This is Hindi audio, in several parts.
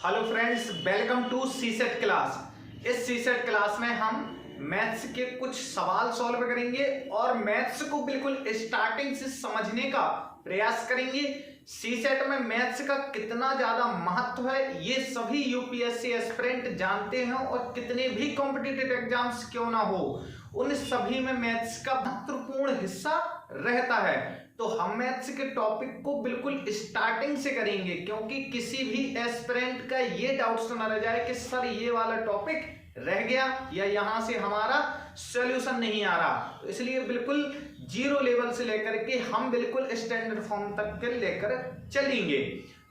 Hello friends, welcome to CSAT class. इस सीसेट क्लास में हम मैथ्स के कुछ सवाल सॉल्व करेंगे और मैथ्स को बिल्कुल स्टार्टिंग से समझने का प्रयास करेंगे। सीसेट में मैथ्स का कितना ज्यादा महत्व है ये सभी यूपीएससी एस्पिरेंट जानते हैं और कितने भी कॉम्पिटिटिव एग्जाम्स क्यों ना हो उन सभी में मैथ्स का महत्वपूर्ण हिस्सा रहता है। तो हम मैथ्स के टॉपिक को बिल्कुल स्टार्टिंग से करेंगे क्योंकि किसी भी एस्पिरेंट का ये डाउट्स ना रह जाए कि सर ये वाला टॉपिक रह गया या यहां से हमारा सॉल्यूशन नहीं आ रहा। तो इसलिए बिल्कुल जीरो लेवल से लेकर के हम बिल्कुल स्टैंडर्ड फॉर्म तक के लेकर चलेंगे।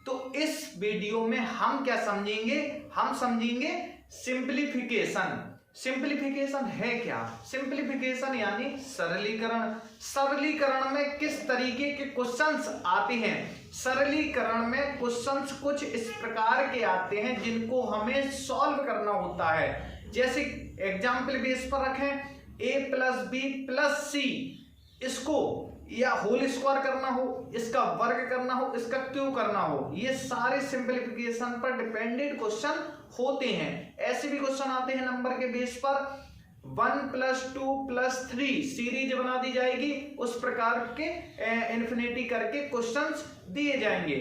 तो इस वीडियो में हम क्या समझेंगे? हम समझेंगे सिंप्लीफिकेशन। सिंप्लीफिकेशन है क्या? सिंप्लीफिकेशन यानी सरलीकरण। सरलीकरण में किस तरीके के क्वेश्चंस आते हैं? सरलीकरण में क्वेश्चंस कुछ इस प्रकार के आते हैं जिनको हमें सॉल्व करना होता है। जैसे एग्जाम्पल बेस पर रखें, a + b + c, इसको या होल स्क्वायर करना हो, इसका वर्ग करना हो, इसका क्यूब करना हो, ये सारे सिंप्लीफिकेशन पर डिपेंडेंट क्वेश्चन होते हैं। ऐसे भी क्वेश्चन आते हैं नंबर के बेस पर 1 + 2 + 3 सीरीज बना दी जाएगी, उस प्रकार के इन्फिनिटी करके क्वेश्चंस दिए जाएंगे।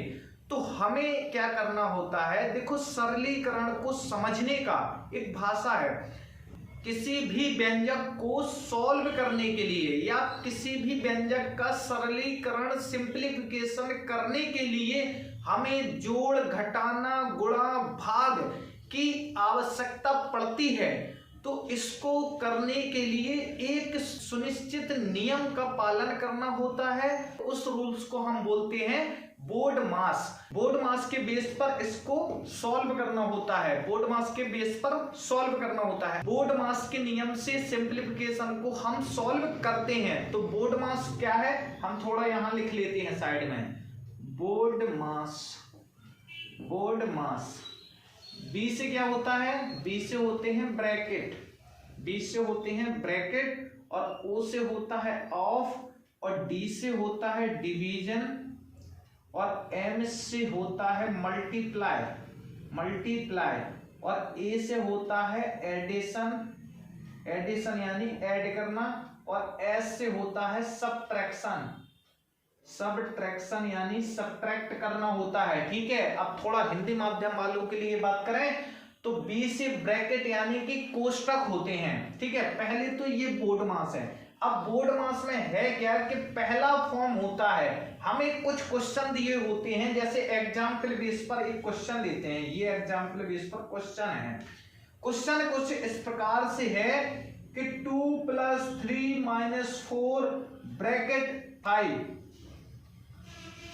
तो हमें क्या करना होता है? देखो, सरलीकरण को समझने का एक भाषा है। किसी भी व्यंजक को सॉल्व करने के लिए या किसी भी व्यंजक का सरलीकरण सिंप्लीफिकेशन करने के लिए हमें जोड़, घटाना, गुणा, भाग की आवश्यकता पड़ती है। तो इसको करने के लिए एक सुनिश्चित नियम का पालन करना होता है। उस रूल्स को हम बोलते हैं बोर्ड मास। बोर्ड मास के बेस पर इसको सॉल्व करना होता है। बोर्ड मास के बेस पर सॉल्व करना होता है। बोर्ड मास के नियम से सिंप्लीफिकेशन को हम सॉल्व करते हैं। तो बोर्ड मास क्या है, हम थोड़ा यहां लिख लेते हैं साइड में। Board mass, board mass be से क्या होता है? बी से होते हैं ब्रैकेट, बी से होते हैं ब्रैकेट, और ओ से होता है ऑफ, और डी से होता है डिवीजन, और एम से होता है मल्टीप्लाई, मल्टीप्लाई, और ए से होता है एडिशन, एडिशन यानी ऐड करना, और एस से होता है सब्ट्रैक्शन, सब्ट्रैक्शन यानी सब्ट्रैक्ट करना होता है। ठीक है, अब थोड़ा हिंदी माध्यम वालों के लिए बात करें तो बी से ब्रैकेट यानी कि कोष्टक होते हैं। ठीक है, पहले तो ये बोर्ड मास है। अब बोर्ड मास में है क्या कि पहला फॉर्म होता है, हमें कुछ क्वेश्चन दिए होते हैं। जैसे एग्जाम्पल बेस पर एक क्वेश्चन देते हैं, ये एग्जाम्पल बेस पर क्वेश्चन है। क्वेश्चन कुछ इस प्रकार से है कि 2 + 3 - 4 ब्रैकेट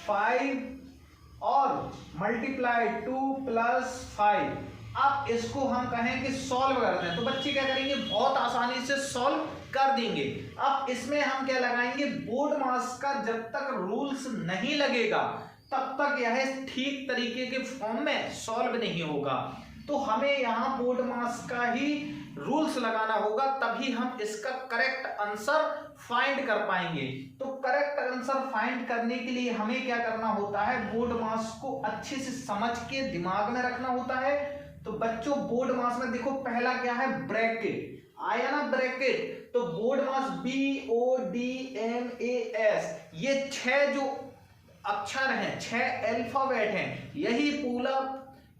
5 और मल्टीप्लाई 2 + 5। अब इसको हम कहें कि सॉल्व कर दें तो बच्चे क्या करेंगे? बहुत आसानी से सॉल्व कर देंगे। अब इसमें हम क्या लगाएंगे? बोर्ड मास का जब तक रूल्स नहीं लगेगा तब तक यह ठीक तरीके के फॉर्म में सॉल्व नहीं होगा। तो हमें यहाँ बोर्ड मास का ही रूल्स लगाना होगा, तभी हम इसका करेक्ट आंसर फाइंड कर पाएंगे। तो करेक्ट आंसर फाइंड करने के लिए हमें क्या करना होता है? बोर्ड मास को अच्छे से समझ के दिमाग में रखना होता है। तो बच्चों, बोर्ड मास में देखो पहला क्या है? ब्रैकेट आया ना, ब्रैकेट। तो बोर्ड मास BODMAS, ये 6 जो अक्षर हैं, 6 अल्फाबेट हैं,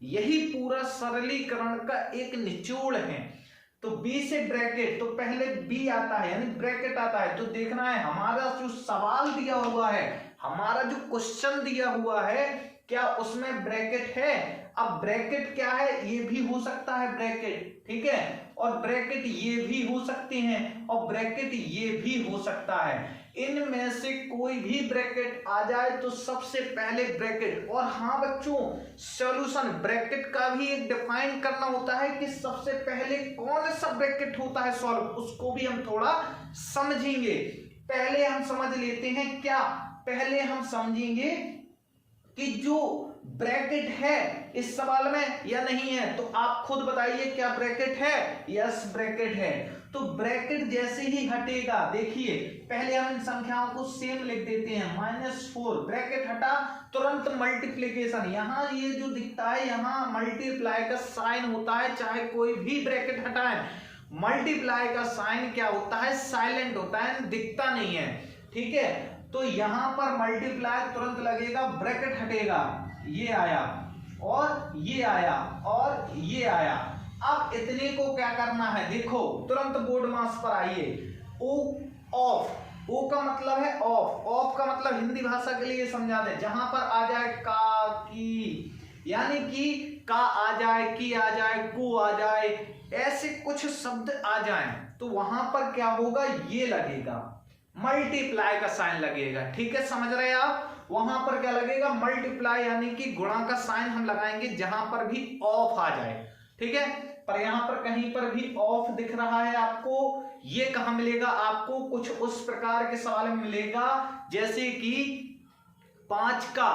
यही पूरा सरलीकरण का एक निचोड़ है। तो बी से ब्रैकेट, तो पहले बी आता है यानी ब्रैकेट आता है। तो देखना है हमारा जो सवाल दिया हुआ है, हमारा जो क्वेश्चन दिया हुआ है, क्या उसमें ब्रैकेट है? अब ब्रैकेट क्या है? ये भी हो सकता है ब्रैकेट, ठीक है, और ब्रैकेट ये भी हो सकते हैं, और ब्रैकेट ये भी हो सकता है। इनमें से कोई भी ब्रैकेट आ जाए तो सबसे पहले ब्रैकेट। और हाँ बच्चों, सॉल्यूशन ब्रैकेट का भी एक डिफाइन करना होता है कि सबसे पहले कौन सा ब्रैकेट होता है सॉल्व, उसको भी हम थोड़ा समझेंगे। पहले हम समझ लेते हैं क्या? पहले हम समझेंगे कि जो ब्रैकेट है इस सवाल में या नहीं है। तो आप खुद बताइए, क्या ब्रैकेट है? यस, ब्रैकेट है। तो ब्रैकेट जैसे ही हटेगा, देखिए पहले हम इन संख्याओं को सेम लिख देते हैं, -4 ब्रैकेट हटा, तुरंत मल्टीप्लीकेशन, यहाँ ये जो दिखता है यहाँ मल्टीप्लाई का साइन होता है, चाहे कोई भी ब्रैकेट हटाए, मल्टीप्लाई का साइन क्या होता है, साइलेंट होता है, दिखता नहीं है, ठीक है। तो यहां पर मल्टीप्लाई तुरंत लगेगा, ब्रैकेट हटेगा, ये आया और ये आया और ये आया। अब इतने को क्या करना है, देखो तुरंत बोर्ड मास पर आइए, ओ ऑफ, ओ का मतलब है ऑफ, ऑफ का मतलब हिंदी भाषा के लिए समझा दे, जहां पर आ जाए का, की, यानी कि का आ जाए, की आ जाए, को आ जाए, ऐसे कुछ शब्द आ जाएं तो वहां पर क्या होगा, ये लगेगा, मल्टीप्लाई का साइन लगेगा, ठीक है, समझ रहे हैं आप। वहां पर क्या लगेगा, मल्टीप्लाई, यानी कि गुणा का साइन हम लगाएंगे जहां पर भी ऑफ आ जाए, ठीक है। पर यहां पर कहीं पर भी ऑफ दिख रहा है आपको, ये कहां मिलेगा आपको, कुछ उस प्रकार के सवाल में मिलेगा जैसे कि 5 का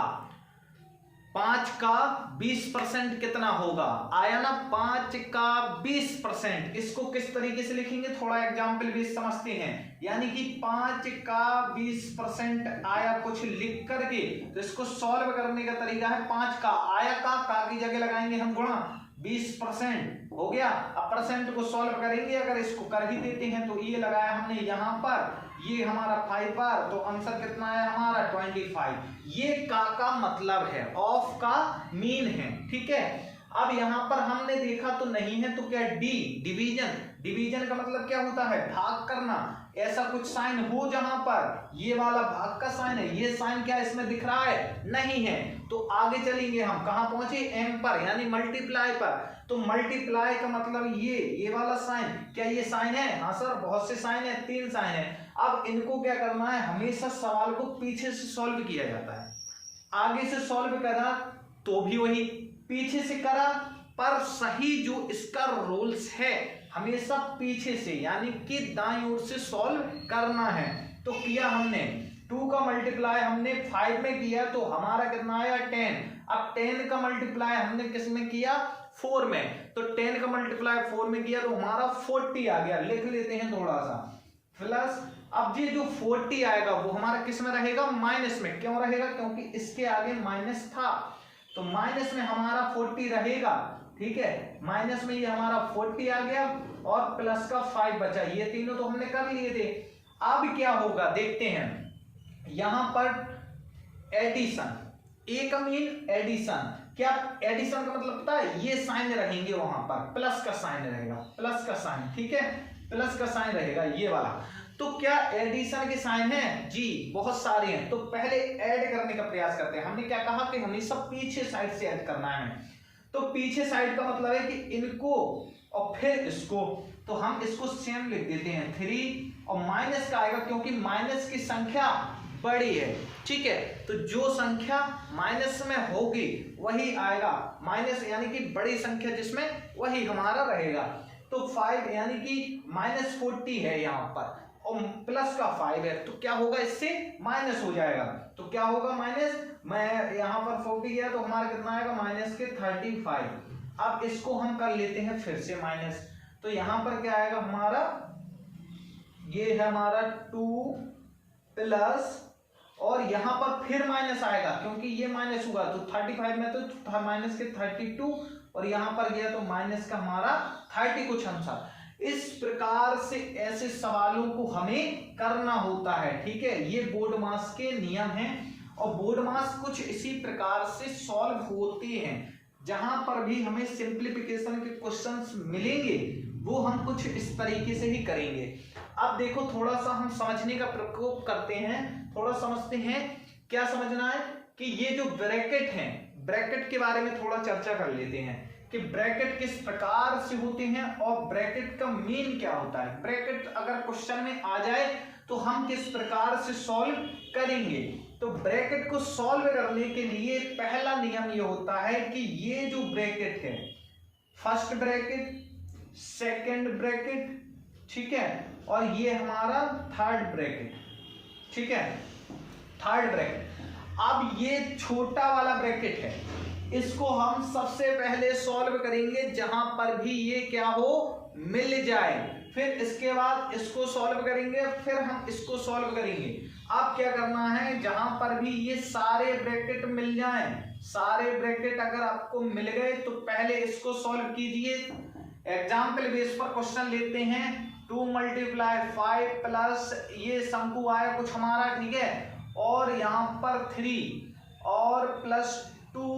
20% कितना होगा, आया ना, 5 का 20%, इसको किस तरीके से लिखेंगे, थोड़ा एग्जाम्पल भी समझते हैं, यानी कि 5 का 20% आया कुछ लिख करके, तो इसको सॉल्व करने का तरीका है, 5 का आया का की जगह लगाएंगे हम गुणा, 20% हो गया। अब परसेंट को सॉल्व करेंगे, अगर इसको कर ही देते हैं तो ये लगाया हमने यहां पर, ये हमारा 5 बार, तो आंसर कितना है हमारा 25, ये का मतलब है, ऑफ का मीन है, ठीक है। अब यहां पर हमने देखा तो नहीं है, तो क्या डी, डिवीजन, डिवीजन का मतलब क्या होता है, भाग करना, ऐसा कुछ साइन हो जहां पर ये वाला भाग का साइन है, ये साइन क्या इसमें दिख रहा है, नहीं है, तो आगे चलेंगे हम, कहां पहुंचे, एम पर, यानी मल्टीप्लाई पर, तो मल्टीप्लाई का मतलब ये वाला साइन, क्या ये साइन है, हाँ सर बहुत से साइन है, 3 साइन है। अब इनको क्या करना है, हमेशा सवाल को पीछे से सॉल्व किया जाता है, आगे से सॉल्व करा तो भी वही, पीछे से करा, पर सही जो इसका रूल्स है हमेशा पीछे से, यानी कि दाईं ओर से सॉल्व करना है। तो किया हमने, 2 का मल्टीप्लाई हमने 5 में किया तो हमारा कितना आया 10, अब 10 का मल्टीप्लाई हमने किस में किया, 4 में, तो 10 का मल्टीप्लाई 4 में किया तो हमारा 40 आ गया, लिख लेते हैं थोड़ा सा, प्लस अब ये जो 40 आएगा वो हमारा किस में रहेगा, माइनस में, क्यों रहेगा, क्योंकि इसके आगे माइनस था, तो माइनस में हमारा 40 रहेगा, ठीक है, माइनस में ये हमारा 40 आ गया और प्लस का 5 बचा, ये तीनों तो हमने कर लिए थे। अब क्या होगा देखते हैं, यहां पर एडिशन, ए का मीन एडिशन, क्या एडिशन का मतलब पता है, ये साइन रहेंगे वहां पर, प्लस का साइन रहेगा, प्लस का साइन, ठीक है, प्लस का साइन रहेगा ये वाला। तो क्या एडिशन के साइन है जी, बहुत सारे हैं, तो पहले ऐड करने का प्रयास करते हैं। हमने क्या कहा कि हमें सब पीछे साइड से ऐड करना है, तो पीछे साइड का मतलब है कि इनको और फिर इसको, तो हम इसको सेम लिख देते हैं 3 और माइनस का आएगा क्योंकि माइनस की संख्या बड़ी है, ठीक है, तो जो संख्या माइनस में होगी वही आएगा, माइनस यानी कि बड़ी संख्या जिसमें वही हमारा रहेगा। तो 5 यानी कि -40 है यहाँ पर और प्लस का 5 है, तो क्या होगा, इससे माइनस हो जाएगा, तो क्या होगा माइनस, मैं यहाँ पर 40 गया तो हमारा कितना आएगा माइनस के 35। अब इसको हम कर लेते हैं फिर से माइनस, तो यहाँ पर क्या आएगा हमारा, ये है हमारा 2 प्लस और यहाँ पर फिर माइनस आएगा क्योंकि ये माइनस हुआ, तो 35 में तो माइनस के 32 और यहाँ पर गया तो माइनस का हमारा 30 कुछ आंसर। इस प्रकार से ऐसे सवालों को हमें करना होता है, ठीक है, ये बोर्ड मास के नियम हैं और बोर्ड मास कुछ इसी प्रकार से सॉल्व होते हैं। जहां पर भी हमें सिंप्लीफिकेशन के क्वेश्चंस मिलेंगे वो हम कुछ इस तरीके से ही करेंगे। अब देखो थोड़ा सा हम समझने का प्रकोप करते हैं, थोड़ा समझते हैं। क्या समझना है कि ये जो ब्रैकेट हैं, ब्रैकेट के बारे में थोड़ा चर्चा कर लेते हैं कि ब्रैकेट किस प्रकार से होते हैं और ब्रैकेट का मीन क्या होता है। ब्रैकेट अगर क्वेश्चन में आ जाए तो हम किस प्रकार से सॉल्व करेंगे। तो ब्रैकेट को सॉल्व करने के लिए पहला नियम ये होता है कि ये जो ब्रैकेट है, फर्स्ट ब्रैकेट, सेकंड ब्रैकेट, ठीक है, और ये हमारा थर्ड ब्रैकेट, ठीक है, थर्ड ब्रैकेट। अब ये छोटा वाला ब्रैकेट है, इसको हम सबसे पहले सॉल्व करेंगे जहां पर भी ये क्या हो, मिल जाए। फिर इसके बाद इसको सॉल्व करेंगे, फिर हम इसको सॉल्व करेंगे। अब क्या करना है, जहां पर भी ये सारे ब्रैकेट मिल जाएं, सारे ब्रैकेट अगर आपको मिल गए तो पहले इसको सॉल्व कीजिए। एग्जाम्पल बेस पर क्वेश्चन लेते हैं। 2 × 5 प्लस ये शंकु आया कुछ हमारा, ठीक है, और यहाँ पर 3 और +2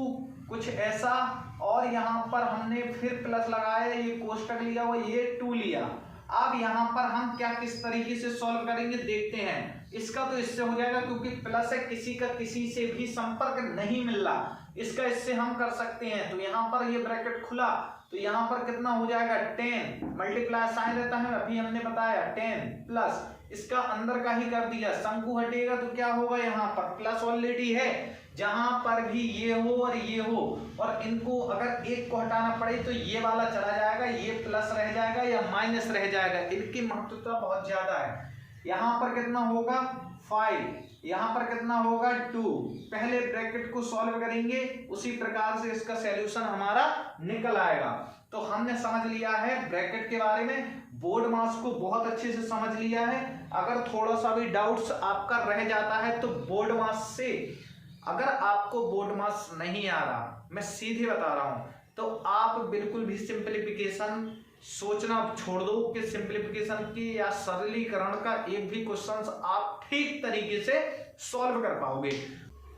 कुछ ऐसा, और यहाँ पर हमने फिर प्लस लगाया, ये कोष्टक लिया हुआ, ये 2 लिया। अब यहाँ पर हम क्या किस तरीके से सॉल्व करेंगे देखते हैं। इसका तो इससे हो जाएगा क्योंकि प्लस है, किसी का किसी से भी संपर्क नहीं मिल रहा, इसका इससे हम कर सकते हैं। तो यहाँ पर ये ब्रैकेट खुला तो यहाँ पर कितना हो जाएगा 10 मल्टीप्लाई साइन रहता है, अभी हमने बताया 10 प्लस इसका अंदर का ही कर दिया, शंकु हटेगा तो क्या होगा, यहाँ पर प्लस ऑलरेडी है, जहां पर भी ये हो और ये हो और इनको अगर एक को हटाना पड़े तो ये वाला चला जाएगा, ये प्लस रह जाएगा या माइनस रह जाएगा, इनकी महत्वता बहुत ज्यादा है। यहाँ पर कितना होगा 5, यहाँ पर कितना होगा 2। पहले ब्रैकेट को सॉल्व करेंगे, उसी प्रकार से इसका सॉल्यूशन हमारा निकल आएगा। तो हमने समझ लिया है ब्रैकेट के बारे में, बोर्ड मास को बहुत अच्छे से समझ लिया है। अगर थोड़ा सा भी डाउट्स आपका रह जाता है तो बोर्ड मास से, अगर आपको बोर्ड मास नहीं आ रहा, मैं सीधे बता रहा हूं, तो आप बिल्कुल भी सिंप्लीफिकेशन सोचना छोड़ दो कि सिंप्लीफिकेशन की या सरलीकरण का एक भी क्वेश्चन आप ठीक तरीके से सॉल्व कर पाओगे।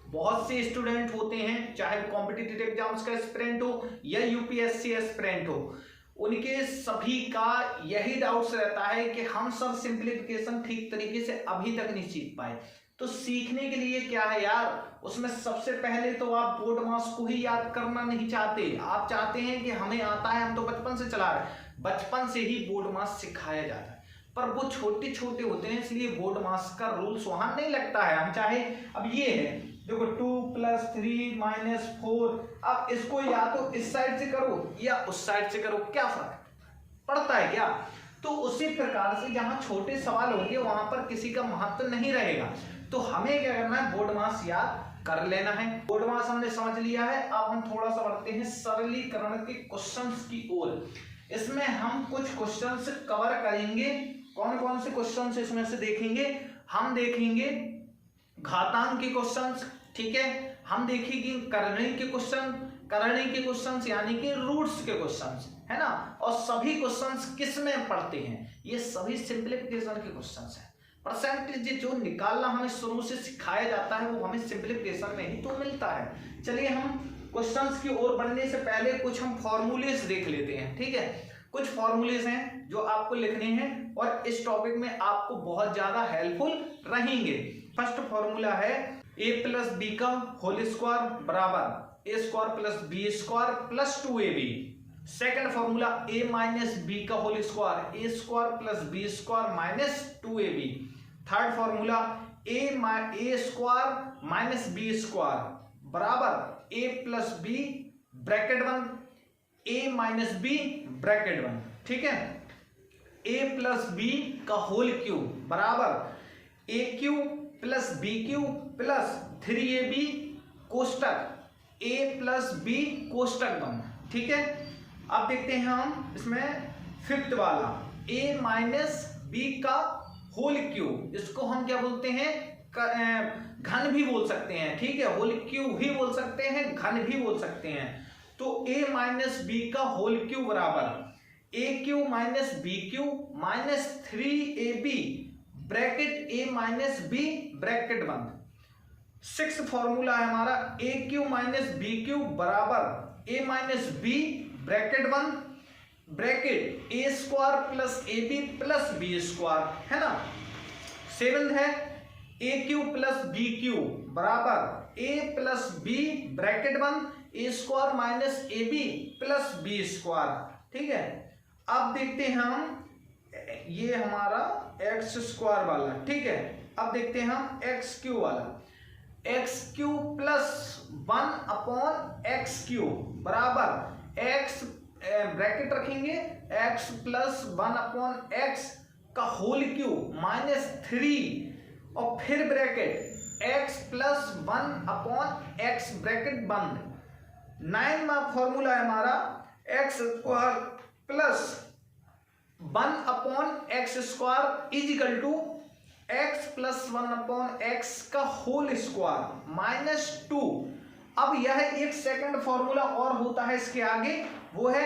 बहुत से स्टूडेंट होते हैं, चाहे कॉम्पिटिटिव एग्जाम्स का एस्पिरेंट हो या यूपीएससी एस्पिरेंट हो, उनके सभी का यही डाउट्स रहता है कि हम सर सिंप्लीफिकेशन ठीक तरीके से अभी तक नहीं सीख पाए। तो सीखने के लिए क्या है यार, उसमें सबसे पहले तो आप बोर्ड मास को ही याद करना नहीं चाहते, आप चाहते हैं कि हमें आता है, हम तो बचपन से चला रहे हैं, बचपन से ही बोर्ड मास सिखाया जाता है, पर वो छोटे छोटे होते हैं इसलिए बोर्ड मास का रूल्स वहां नहीं लगता है। हम चाहे, अब ये है देखो 2 + 3 - 4, अब इसको या तो इस साइड से करो या उस साइड से करो, क्या फर्क पड़ता है क्या। तो उसी प्रकार से जहां छोटे सवाल होंगे वहां पर किसी का महत्व नहीं रहेगा, तो हमें क्या करना है, बोर्ड मास याद कर लेना है। बोर्ड मास हमने समझ लिया है, अब हम थोड़ा सा बढ़ते हैं सरलीकरण के क्वेश्चंस की ओर। इसमें हम कुछ क्वेश्चंस कवर करेंगे। कौन कौन से क्वेश्चंस इसमें से देखेंगे, हम देखेंगे घातांक के क्वेश्चंस, ठीक है, हम देखेंगे करणी के क्वेश्चन, करणी के क्वेश्चंस यानी कि रूट्स के क्वेश्चंस, है ना, और सभी क्वेश्चंस किस में पढ़ते हैं, ये सभी सिंप्लीफिकेशन के क्वेश्चंस हैं। परसेंटेज जो निकालना हमें शुरू से सिखाया जाता है वो हमें सिंप्लीफिकेशन में ही तो मिलता है। चलिए हम क्वेश्चंस की ओर बढ़ने से पहले कुछ हम फॉर्मूलेस देख लेते हैं, ठीक है। कुछ फॉर्मूलेस हैं जो आपको लिखने हैं और इस टॉपिक में आपको बहुत ज्यादा हेल्पफुल रहेंगे। फर्स्ट फॉर्मूला है a + b का होल स्क्वायर बराबर a² + b² + 2ab। Second formula a - b का whole square a² + b² - 2ab। Third formula a² - b² बराबर a + b bracket 1 a - b bracket 1, ठीक है। a + b का होल क्यूब बराबर a³ + b³ + 3ab कोष्टक a + b कोष्टक 1, ठीक है। अब देखते हैं हम इसमें फिफ्थ वाला a - b का होल क्यूब, इसको हम क्या बोलते हैं, घन भी बोल सकते हैं, ठीक है, होल क्यूब भी बोल सकते हैं, घन भी बोल सकते हैं। तो a - b का होल क्यूब बराबर a³ - b³ - 3ab bracket a - b bracket 1। Sixth formula है हमारा a³ - b³ बराबर a - b bracket 1 bracket a² + ab + b², है ना। सेवेंथ है a³ + b³ बराबर a + b bracket 1 a² - ab + b², ठीक है। अब देखते हैं हम, ये हमारा x² वाला, ठीक है। अब देखते हैं हम x³ वाला, x³ + 1/x³ बराबर x ब्रैकेट रखेंगे x + 1/x का होल क्यूब -3 और फिर ब्रैकेट x + 1/x ब्रैकेट बंद। 9वां फॉर्मूला है हमारा x² + 1/x² is equal to x plus 1/x का होल स्क्वायर माइनस 2। अब यह एक सेकंड फॉर्मूला और होता है इसके आगे, वो है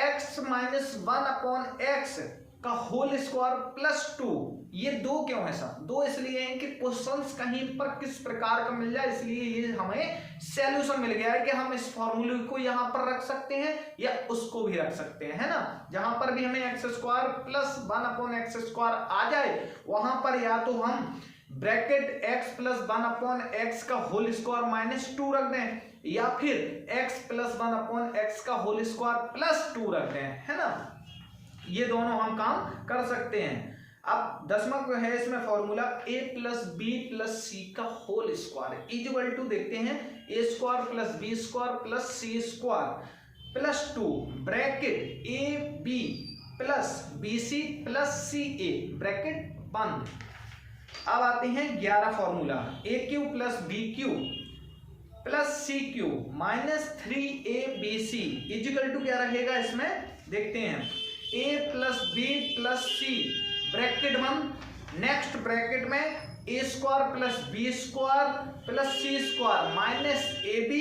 x माइनस 1/x का होल स्क्वायर प्लस 2। ये दो क्यों है सर? दो इसलिए हैं कि क्वेश्चंस कहीं पर किस प्रकार का मिल जाए, इसलिए ये हमें सॉल्यूशन मिल गया है कि हम इस फॉर्मूले को यहां पर रख सकते हैं या उसको भी रख सकते हैं, है ना। जहां पर भी हमें x² प्लस 1/x² आ जाए वहां पर या तो हम ब्रैकेट x प्लस 1/x का होल स्क्वायर माइनस 2 रख दें या फिर x प्लस 1/x का होल स्क्वायर प्लस 2 रख दें, है ना। ये दोनों हम काम कर सकते हैं। अब 10वां को है इसमें formula a plus b plus c का whole square is equal to, देखते हैं, a² plus b² plus c² plus 2 bracket a b plus bc plus ca bracket बंद। अब आते हैं 11 formula, aq plus bq plus cq minus 3abc is equal to क्या रहेगा इसमें, देखते हैं, a plus b plus c bracket बंद। नेक्स्ट ब्रैकेट में a² plus b² plus c² minus ab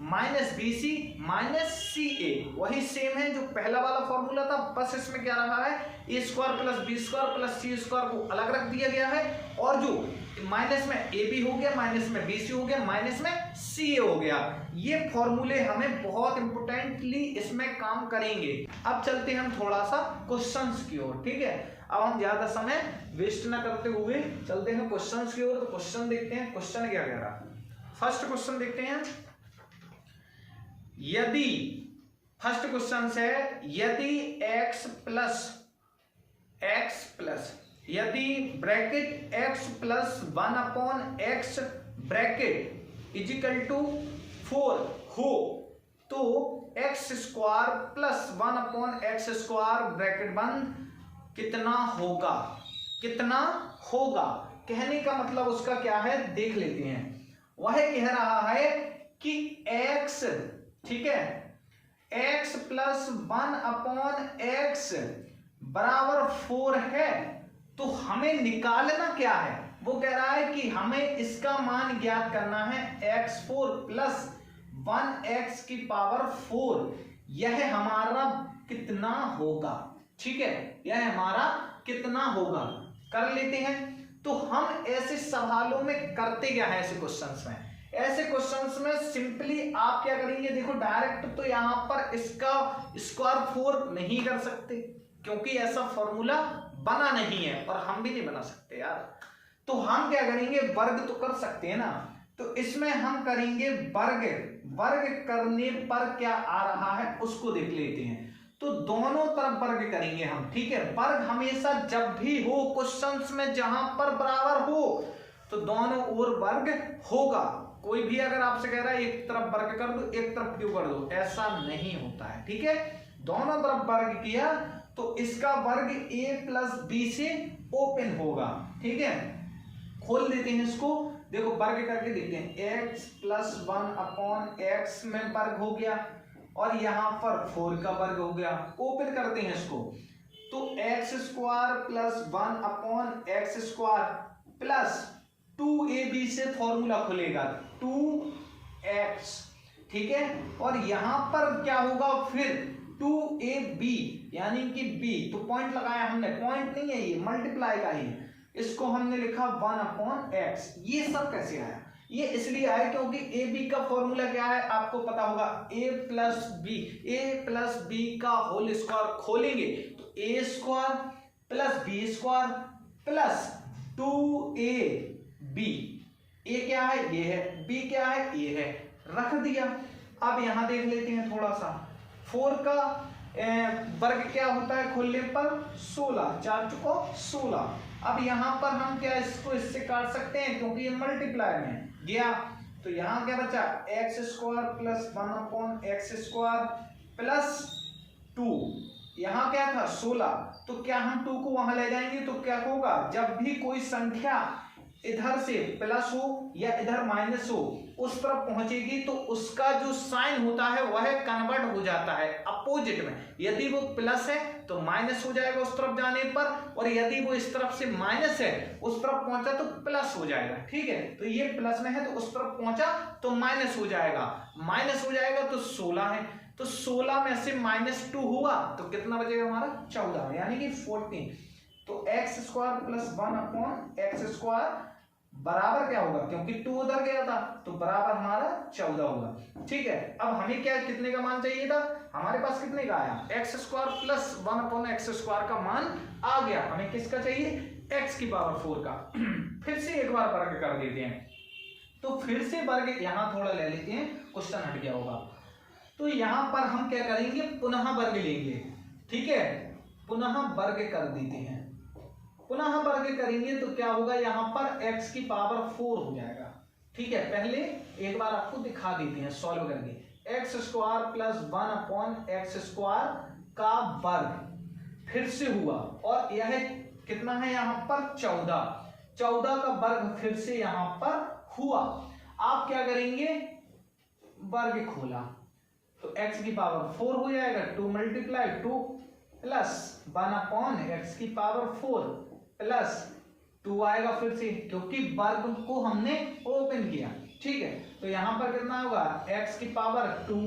minus bc minus ca, वही सेम है जो पहला वाला फॉर्मूला था, बस इसमें क्या रहा है, a² plus b² plus c² को अलग रख दिया गया है और जो माइनस में ab हो गया, माइनस में bc हो गया, माइनस में ca हो गया। ये फॉर्मूले हमें बहुत इंपोर्टेंटली इसमें काम करेंगे। अब चलते हैं हम थोड़ा सा क्वेश्चंस की ओर, ठीक है। अब हम ज्यादा समय वेस्ट ना करते हुए चलते हैं क्वेश्चंस की ओर। तो क्वेश्चन देखते हैं, क्वेश्चन क्या कह रहा है। फर्स्ट क्वेश्चन देखते हैं, यदि फर्स्ट क्वेश्चन है यदि x प्लस यदि bracket x plus 1/x bracket is equal to 4 हो तो x² प्लस 1/x² ब्रैकेट बंद कितना होगा, कितना होगा। कहने का मतलब उसका क्या है देख लेते हैं। वह कह रहा है कि x, ठीक है, x प्लस 1/x बराबर 4 है, तो हमें निकालना क्या है। वो कह रहा है कि हमें इसका मान ज्ञात करना है x4 प्लस 1x की पावर 4, यह हमारा कितना होगा, ठीक है, यह हमारा कितना होगा। कर लेते हैं। तो हम ऐसे सवालों में करते क्या है, ऐसे क्वेश्चंस में, ऐसे क्वेश्चंस में सिंपली आप क्या करेंगे, देखो डायरेक्ट तो यहां पर इसका स्क्वायर 4 नहीं कर सकते क्योंकि ऐसा फॉर्मूला बना नहीं है और हम भी नहीं बना सकते यार। तो हम क्या करेंगे, वर्ग तो कर सकते हैं ना, तो इसमें हम करेंगे वर्ग। वर्ग करने पर क्या आ रहा है उसको देख लेते हैं। तो दोनों तरफ वर्ग करेंगे हम, ठीक है। वर्ग हमेशा जब भी हो क्वेश्चंस में जहां पर बराबर हो तो दोनों ओर वर्ग होगा। कोई भी अगर आपसे कह रहा है एक तरफ वर्ग कर दो एक तरफ क्यों कर दो, ऐसा नहीं होता है, ठीक है। दोनों तरफ वर्ग किया तो इसका वर्ग a प्लस b से ओपन होगा, ठीक है। खोल देते हैं इसको, देखो वर्ग करके देखते हैं। x प्लस 1/x में वर्ग हो गया और यहां पर 4 का वर्ग हो गया। ओपन करते हैं इसको, तो x² plus 1/x² plus 2ab से फॉर्मूला खुलेगा 2x, ठीक है। और यहां पर क्या होगा फिर 2ab यानी कि b, तो पॉइंट लगाया हमने, पॉइंट नहीं है ये, मल्टीप्लाई का ही, इसको हमने लिखा 1/x। ये सब कैसे आया, ये इसलिए आया क्योंकि ab का फॉर्मूला क्या है आपको पता होगा, a प्लस b का होल स्क्वायर खोलेंगे तो a² plus b² plus 2ab। a क्या है, ये है, b क्या है, ये है, रख दिया। अब यहां देख लेते हैं थोड़ा सा, 4 का वर्ग क्या होता है खोलने पर 16, 4 चुको 16। अब यहां पर हम क्या इसको इससे काट सकते हैं क्योंकि ये मल्टीप्लाई में गया, तो यहां क्या बचा x² प्लस 1/x² प्लस 2, यहां क्या था 16, तो क्या हम 2 को वहां ले जाएंगे तो क्या होगा, जब भी कोई संख्या इधर से प्लस हो या इधर माइनस हो उस तरफ पहुंचेगी तो उसका जो साइन होता है वह कन्वर्ट हो जाता है अपोजिट में। यदि वो प्लस है तो माइनस हो जाएगा उस तरफ जाने पर, और यदि वो इस तरफ से माइनस है उस तरफ पहुंचा तो प्लस हो जाएगा। ठीक है, तो ये प्लस में है तो उस तरफ पहुंचा तो माइनस हो जाएगा, माइनस हो जाएगा तो 16 है, तो 16 में से -2 हुआ तो कितना बचेगा हमारा 14, यानी कि 14। तो x स्क्वायर प्लस 1/x² बराबर क्या होगा, क्योंकि 2 उधर गया था तो बराबर हमारा 14 होगा। ठीक है, अब हमें क्या कितने का मान चाहिए था, हमारे पास कितने का आया, x² प्लस 1/x² का मान आ गया। हमें किसका चाहिए, x की पावर 4 का। फिर से एक बार वर्ग कर देते हैं, तो फिर से वर्ग यहां थोड़ा ले लेते हैं, क्वेश्चन हट गया होगा। तो यहां पर हम क्या करेंगे, पुनः वर्ग लेंगे। ठीक है, पुनः वर्ग कर देते हैं, पुनः वर्ग करेंगे तो क्या होगा, यहां पर x की पावर 4 हो जाएगा। ठीक है, पहले एक बार आपको दिखा देते हैं सॉल्व करके, x² प्लस 1/x² का वर्ग फिर से हुआ, और यह कितना है यहां पर 14 का वर्ग फिर से यहां पर हुआ। आप क्या करेंगे, वर्ग खोला तो x की पावर 4 हो जाएगा, 2 × 2 प्लस 1/x की पावर 4 प्लस 2 आएगा फिर से, क्योंकि वर्ग को हमने ओपन किया। ठीक है, तो यहां पर कितना होगा, x की पावर 2,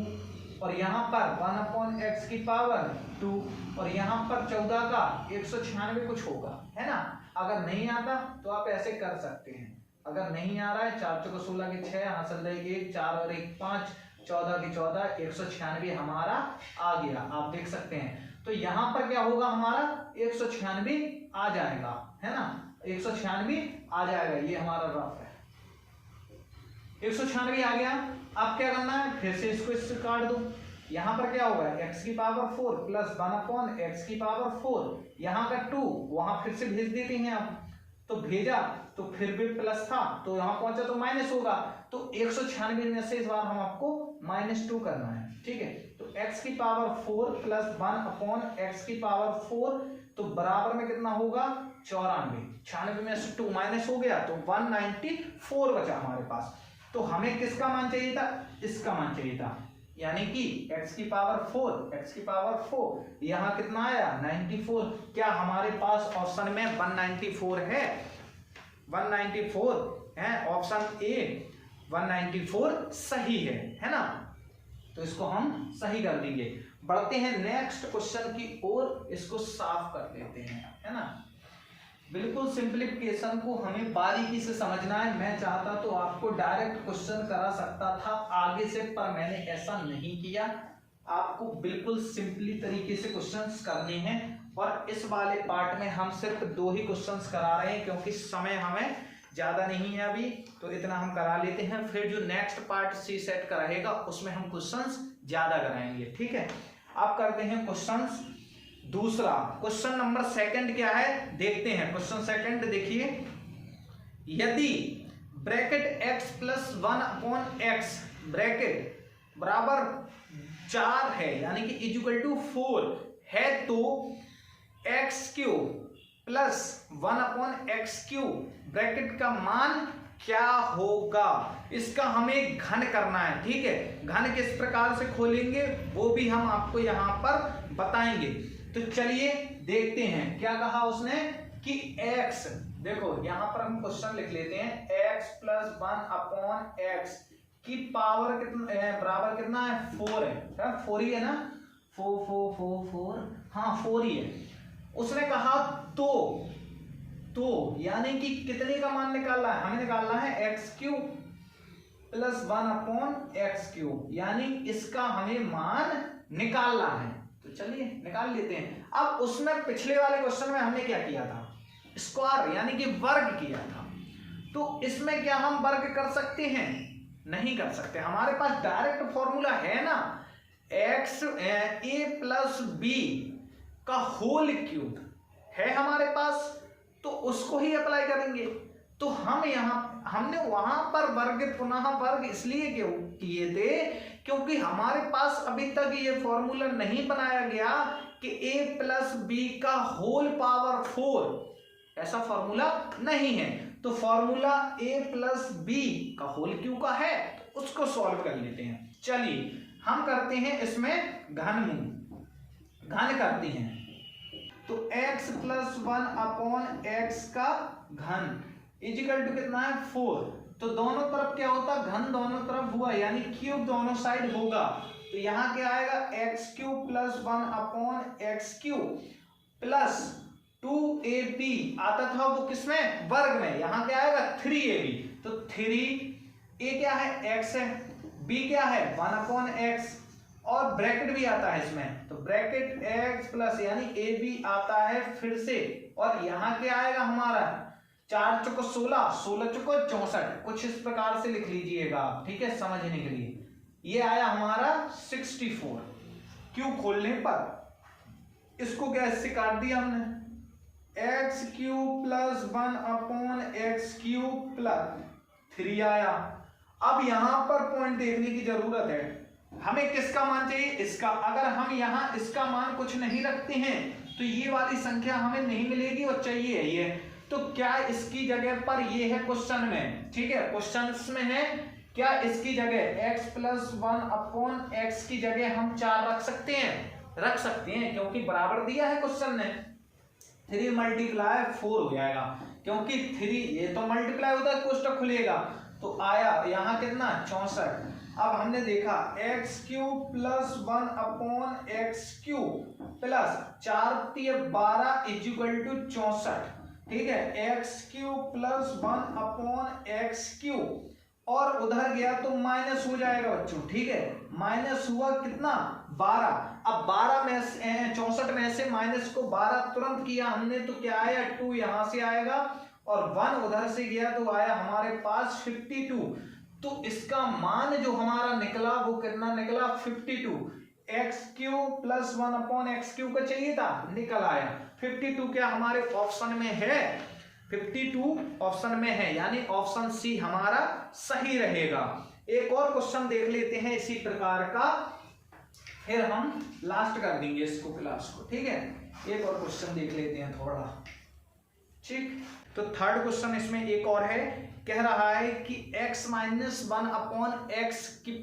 और यहां पर 1/x की पावर 2, और यहां पर 14 का 196 कुछ होगा, है ना। अगर नहीं आता तो आप ऐसे कर सकते हैं, अगर नहीं आ रहा है 4 × 16 के 6, हासिल 1, 4 और 1 5, 14 की 14, 196 हमारा आ गया, आप देख सकते हैं। तो यहां पर क्या होगा, हमारा 196 आ जाएगा, है ना, 196 आ जाएगा, ये हमारा रफ है, 196 आ गया। अब क्या करना है, फिर से इसको काट दो, यहां पर क्या होगा, x की पावर 4 प्लस 1/x की पावर 4, यहां का 2 वहां फिर से भेज देते हैं आप, तो भेजा तो फिर भी प्लस था तो यहां पहुंचा तो माइनस होगा, तो 196 में से इस बार हम आपको -2 करना है। ठीक है, तो x की पावर 4 प्लस 1/x की पावर 4, तो बराबर में कितना होगा 94, 96 में से 2 माइनस हो गया तो 194 बचा हमारे पास। तो हमें किसका मान चाहिए था, इसका मान चाहिए था, यानी कि x की पावर 4, यहां कितना आया 94। क्या हमारे पास ऑप्शन में 194 है, 194 है, ऑप्शन ए 194 सही है ना, तो इसको हम सही कर देंगे। बढ़ते हैं नेक्स्ट क्वेश्चन की ओर, इसको साफ कर देते हैं, है ना। बिल्कुल सिंप्लीफिकेशन को हमें बारीकी से समझना है। मैं चाहता तो आपको डायरेक्ट क्वेश्चन करा सकता था आगे से, पर मैंने ऐसा नहीं किया। आपको बिल्कुल सिंपली तरीके से क्वेश्चंस करने हैं, और इस वाले पार्ट में हम सिर्फ 2 ही क्वेश्चंस करा रहे हैं, क्योंकि समय हमें ज्यादा नहीं है अभी, तो इतना हम करा लेते हैं। फिर जो नेक्स्ट पार्ट सी सेट का रहेगा उसमें हम क्वेश्चंस ज्यादा कराएंगे। ठीक है, अब करते हैं क्वेश्चंस दूसरा। क्वेश्चन नंबर 2 क्या है, देखते हैं। क्वेश्चन 2 देखिए, यदि bracket x plus 1/x bracket बराबर 4 है, यानी कि इक्वल टू 4 है, तो x³ प्लस 1/x³ ब्रैकेट का मान क्या होगा। इसका हमें घन करना है। ठीक है, घन किस प्रकार से खोलेंगे वो भी हम आपको यहां पर बताएंगे। तो चलिए देखते हैं क्या कहा उसने कि x, देखो यहां पर हम क्वेश्चन लिख लेते हैं, x प्लस 1/x की पावर कितना बराबर कितना है 4 है, 4 ही है ना, 4 हाँ 4 ही है। उसने कहा तो यानी कि कितने का मान निकालना है, हमें निकालना है x³ प्लस 1/x³, यानी इसका हमें मान निकालना है। तो चलिए निकाल लेते हैं। अब उसमें पिछले वाले क्वेश्चन में हमने क्या किया था, स्क्वायर यानी कि वर्ग किया था, तो इसमें क्या हम वर्ग कर सकते हैं, नहीं कर सकते। हमारे पास डायरेक्ट फॉर्मूला है ना, a प्लस b का होल क्यूब है हमारे पास, तो उसको ही अप्लाई करेंगे। तो हमने वहां पर वर्ग पुनः वर्ग इसलिए क्यों किए थे, क्योंकि हमारे पास अभी तक ये फॉर्मूला नहीं बनाया गया कि a प्लस b का होल पावर 4, ऐसा फॉर्मूला नहीं है। तो फॉर्मूला a प्लस बी का होल क्यू का है, तो उसको सॉल्व कर लेते हैं। चलिए हम करते हैं इसमें घन करते हैं। तो x प्लस 1 अपॉन एक्स का घन इजिकल टू कितना है 4। तो दोनों तरफ क्या होता, घन दोनों तरफ हुआ यानी क्यूब दोनों साइड होगा। तो यहाँ क्या आएगा x cube plus 1 upon x cube plus 2ab आता था वो किसमें, वर्ग में, यहाँ क्या आएगा 3ab। तो 3a क्या है x है, b क्या है 1 अपॉन एक्स, और ब्रैकेट भी आता है इसमें, तो ब्रैकेट x प्लस यानी ab आता है फिर से। और यहाँ क्या आएगा हमारा 4 चौको 16, 16 चौको 64, कुछ इस प्रकार से लिख लीजिएगा आप, ठीक है, समझने के लिए। ये आया हमारा 64 क्यू खोलने पर। इसको कैसे काट दिया हमने, x cube plus 1 upon x cube plus 3 आया। अब यहां पर पॉइंट देखने की जरूरत है, हमें किसका मान चाहिए, इसका। अगर हम यहाँ इसका मान कुछ नहीं रखते हैं तो ये वाली संख्या हमें नहीं मिलेगी और चाहिए ये। तो क्या इसकी जगह पर ये है क्वेश्चन में, ठीक है, क्वेश्चन में है क्या इसकी जगह x प्लस 1 अपॉन एक्स की जगह हम 4 रख सकते हैं, क्योंकि बराबर दिया है क्वेश्चन ने। 3 मल्टीप्लाई 4 हो जाएगा, क्योंकि 3 ये तो मल्टीप्लाई होता है कोष्टक खुलेगा, तो आया यहाँ कितना 64। अब हमने देखा x cube plus 1 upon x cube plus 4 12 equal to 64, ठीक है, x cube plus 1 upon x cube, और उधर गया तो माइनस हो जाएगा बच्चों, ठीक है, माइनस हुआ कितना 12। अब 12 में से 64 में से माइनस को 12 तुरंत किया हमने, तो क्या आया 2 यहां से आएगा और 1 उधर से गया तो आया हमारे पास 52। तो इसका मान जो हमारा निकला वो कितना निकला 52। X cube plus 1 upon x cube का चाहिए था, निकल आया 52। क्या हमारे ऑप्शन में है, 52 ऑप्शन में है, यानी ऑप्शन सी हमारा सही रहेगा। एक और क्वेश्चन देख लेते हैं इसी प्रकार का, फिर हम लास्ट कर देंगे इसको क्लास को, ठीक है। एक और क्वेश्चन देख लेते हैं थोड़ा, ठीक। तो थर्ड क्वेश्चन इसमें एक और है, कह रहा है कि x माइनस 1 अपॉन एक्स की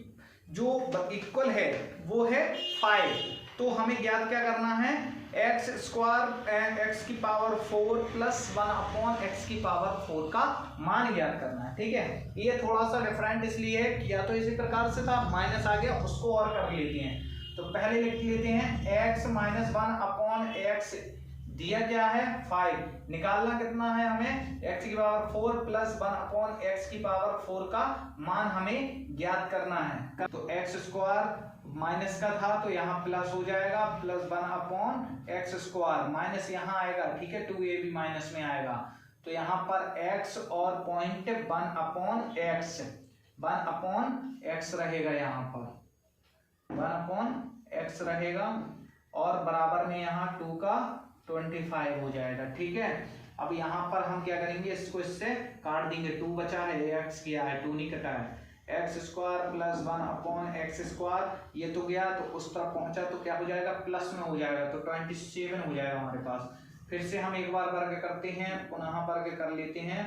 जो इक्वल है वो है 5। तो हमें ज्ञात क्या करना है, एक्स स्क्वायर एक्स की पावर 4 प्लस 1 अपॉन एक्स की पावर 4 का मान ज्ञात करना है, ठीक है। ये थोड़ा सा डिफरेंट इसलिए है कि या तो इसी प्रकार से था, माइनस आ गया, उसको और कर लेते हैं। तो पहले लिख लेते हैं एक्स माइनस 1 अपॉन एक्स दिया क्या है 5, निकालना कितना है हमें x की पावर 4 प्लस 1 अपॉन एक्स की पावर 4 का मान हमें ज्ञात करना है। तो एक्स स्क्वायर माइनस का था तो यहाँ प्लस हो जाएगा, plus 1 upon x square, minus यहाँ आएगा, ठीक है, 2ab माइनस में आएगा। तो यहाँ पर x और पॉइंट 1 अपॉन एक्स रहेगा, यहाँ पर 1 अपॉन एक्स रहेगा, और बराबर में यहाँ 2 का 25 हो जाएगा, ठीक है। अब यहाँ पर हम क्या करेंगे, इसको इससे काट देंगे, 2 बचा है, x किया है, 2 नहीं कटा है, x square plus 1 upon x square, ये तो गया तो उस तरफ पहुंचा तो क्या हो जाएगा प्लस में हो जाएगा, तो 27 हो जाएगा हमारे पास। फिर से हम एक बार वर्ग करते हैं, पुनः वर्ग कर लेते हैं,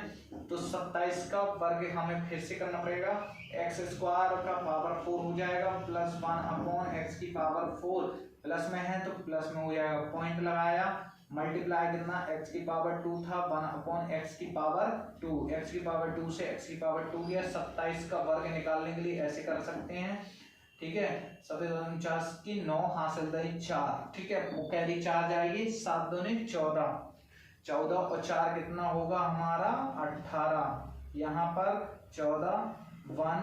तो 27 का वर्ग हमें फिर से करना पड़ेगा, एक्स स्क्वायर का पावर 4 हो जाएगा प्लस 1 अपॉन एक्स की पावर 4, प्लस में है तो प्लस में हो जाएगा, पॉइंट लगाया, मल्टीप्लाई कितना x की पावर 2 था 1 अपॉन एक्स की पावर 2, x की पावर 2 से x की पावर 2 गया। 27 का वर्ग निकालने के लिए ऐसे कर सकते हैं, ठीक है, 7 की 9 हासिल 4, ठीक है, वो कैरी 4 जाएगी, 7 दूनी 14, 14 और 4 कितना होगा हमारा 18, यहाँ पर 14 1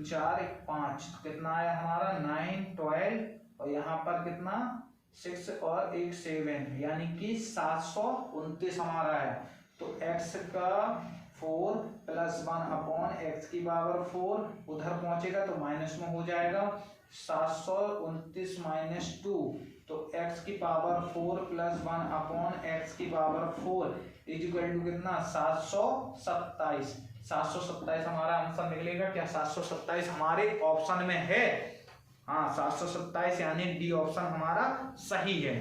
4 5, कितना आया हमारा 9 12, और यहाँ पर कितना 6 और 1 7, यानी कि 729 हमारा है। तो x का 4 प्लस 1 अपॉन एक्स की पावर 4, उधर पहुंचेगा तो माइनस में हो जाएगा, 729 माइनस 2, तो x की पावर 4 प्लस 1 अपॉन एक्स की पावर 4 इक्वल टू कितना 727। 727 हमारा आंसर निकलेगा। क्या 727 हमारे ऑप्शन में है? हाँ, 727 यानी डी ऑप्शन हमारा सही है।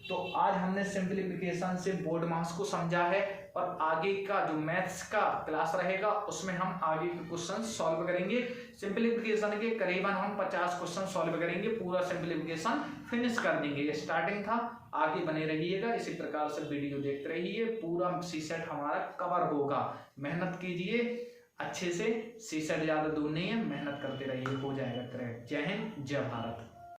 तो आज हमने सिंप्लीफिकेशन से बोर्ड मास को समझा है। और आगे का जो मैथ्स का क्लास रहेगा उसमें हम आगे के क्वेश्चन सॉल्व करेंगे। सिंपलीफिकेशन के करीबन हम 50 क्वेश्चन सॉल्व करेंगे, पूरा सिंपलीफिकेशन फिनिश कर देंगे। स्टार्टिंग था, आगे बने रहिएगा, इसी प्रकार से वीडियो देखते रहिए, पूरा सीसेट हमारा कवर होगा। मेहनत कीजिए अच्छे से, सीसेट ज्यादा दूर नहीं है, मेहनत करते रहिए, हो जाएगा क्रैक। जय हिंद, जय भारत।